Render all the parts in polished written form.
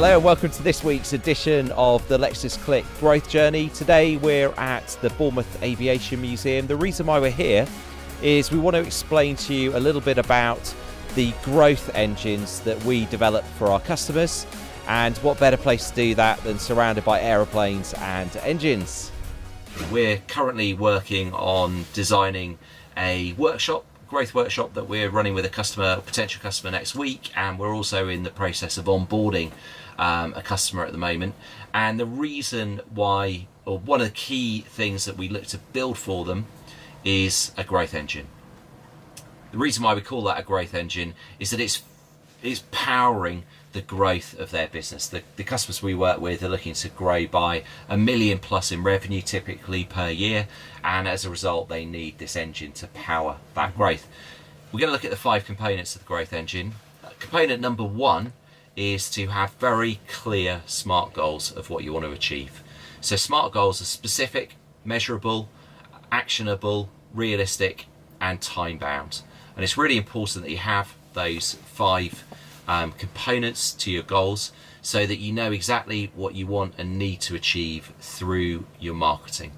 Hello and welcome to this week's edition of the LexisClick Growth Journey. Today we're at the Bournemouth Aviation Museum. The reason why we're here is we want to explain to you a little bit about the growth engines that we develop for our customers, and what better place to do that than surrounded by aeroplanes and engines. We're currently working on designing a growth workshop that we're running with a potential customer next week, and we're also in the process of onboarding a customer at the moment. And the reason why, or one of the key things that we look to build for them, is a growth engine. The reason why we call that a growth engine is that it's powering the growth of their business. The customers we work with are looking to grow by $1 million plus in revenue typically per year, and as a result they need this engine to power that growth. We're going to look at the 5 components of the growth engine. Component number 1 is to have very clear SMART goals of what you want to achieve. So SMART goals are specific, measurable, actionable, realistic and time bound. And it's really important that you have those 5 components to your goals so that you know exactly what you want and need to achieve through your marketing.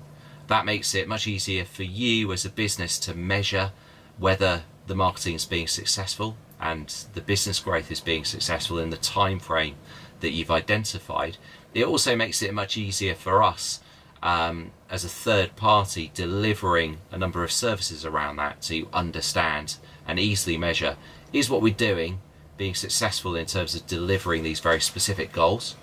That makes it much easier for you as a business to measure whether the marketing is being successful and the business growth is being successful in the time frame that you've identified. It also makes it much easier for us as a third party delivering a number of services around that to understand and easily measure, is what we're doing being successful in terms of delivering these very specific goals,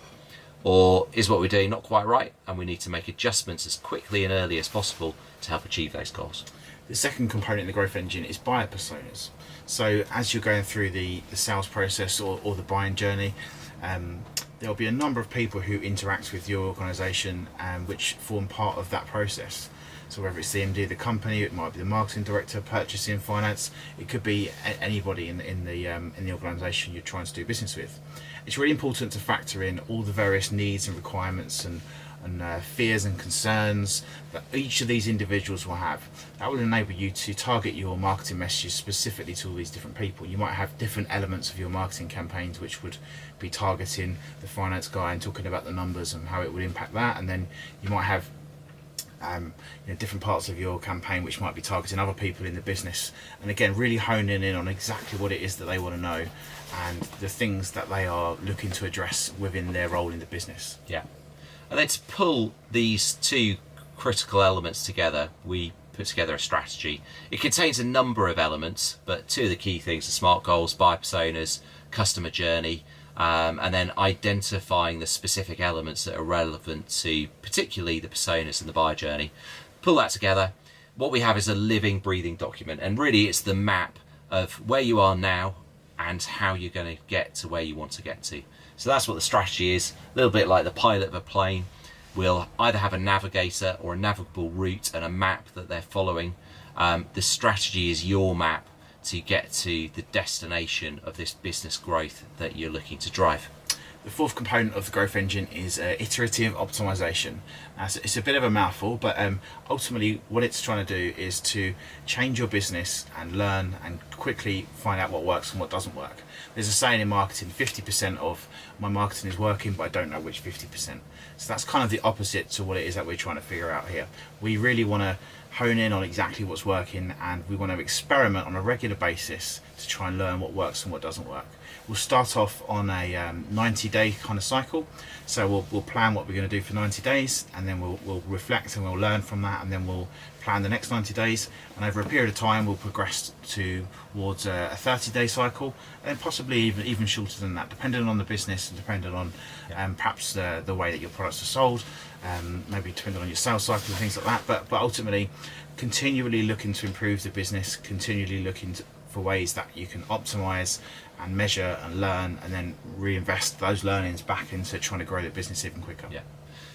or is what we're doing not quite right and we need to make adjustments as quickly and early as possible to help achieve those goals. The second component in the growth engine is buyer personas. So as you're going through the sales process or the buying journey, there'll be a number of people who interact with your organisation and which form part of that process. So whether it's the MD of the company, it might be the marketing director, purchasing, finance, it could be anybody in the organisation you're trying to do business with. It's really important to factor in all the various needs and requirements and fears and concerns that each of these individuals will have. That will enable you to target your marketing messages specifically to all these different people. You might have different elements of your marketing campaigns which would be targeting the finance guy and talking about the numbers and how it would impact that, and then you might have different parts of your campaign which might be targeting other people in the business, and again really honing in on exactly what it is that they want to know and the things that they are looking to address within their role in the business. Yeah. And then to pull these 2 critical elements together, we put together a strategy. It contains a number of elements, but 2 of the key things are SMART goals, buyer personas, customer journey, and then identifying the specific elements that are relevant to particularly the personas and the buyer journey. Pull that together. What we have is a living, breathing document, and really it's the map of where you are now and how you're going to get to where you want to get to. So that's what the strategy is. A little bit like the pilot of a plane. We'll either have a navigator or a navigable route and a map that they're following. The strategy is your map to get to the destination of this business growth that you're looking to drive. The 4th component of the growth engine is iterative optimization. It's a bit of a mouthful, but ultimately what it's trying to do is to change your business and learn and quickly find out what works and what doesn't work. There's a saying in marketing, 50% of my marketing is working, but I don't know which 50%. So that's kind of the opposite to what it is that we're trying to figure out here. We really want to hone in on exactly what's working, and we want to experiment on a regular basis to try and learn what works and what doesn't work. We'll start off on a 90-day kind of cycle. So we'll plan what we're going to do for 90 days, and then we'll reflect and we'll learn from that, and then we'll plan the next 90 days. And over a period of time, we'll progress towards a 30-day cycle, and possibly even shorter than that, depending on the business and depending on perhaps the way that your products are sold, maybe depending on your sales cycle and things like that. But ultimately, continually looking to improve the business, continually looking for ways that you can optimize and measure and learn, and then reinvest those learnings back into trying to grow the business even quicker. Yeah.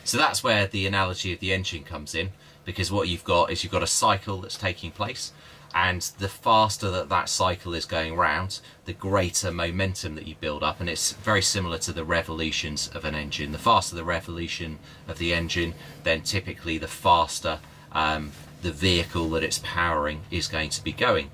So that's where the analogy of the engine comes in, because what you've got is you've got a cycle that's taking place, and the faster that cycle is going round, the greater momentum that you build up. And it's very similar to the revolutions of an engine. The faster the revolution of the engine, then typically the faster the vehicle that it's powering is going to be going.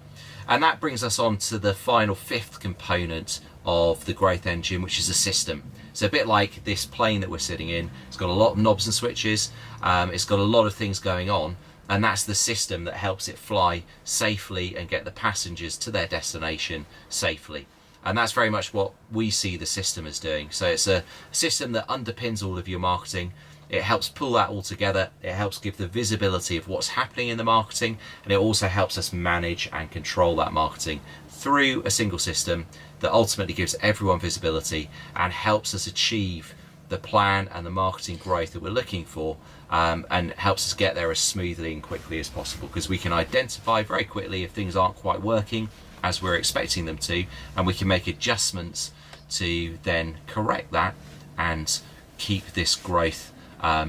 And that brings us on to the final fifth component of the growth engine, which is a system. So a bit like this plane that we're sitting in, it's got a lot of knobs and switches, it's got a lot of things going on, and that's the system that helps it fly safely and get the passengers to their destination safely. And that's very much what we see the system as doing. So it's a system that underpins all of your marketing. It helps pull that all together. It helps give the visibility of what's happening in the marketing, and it also helps us manage and control that marketing through a single system that ultimately gives everyone visibility and helps us achieve the plan and the marketing growth that we're looking for, and helps us get there as smoothly and quickly as possible, because we can identify very quickly if things aren't quite working as we're expecting them to, and we can make adjustments to then correct that and keep this growth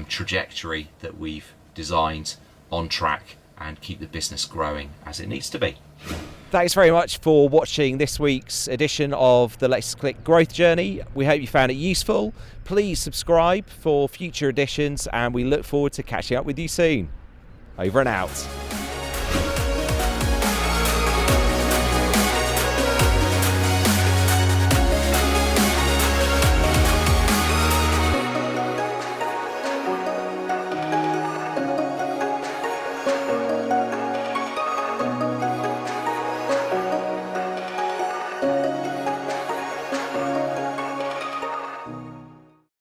trajectory that we've designed on track and keep the business growing as it needs to be. Thanks very much for watching this week's edition of the LexisClick Growth Journey. We hope you found it useful. Please subscribe for future editions, and we look forward to catching up with you soon. Over and out.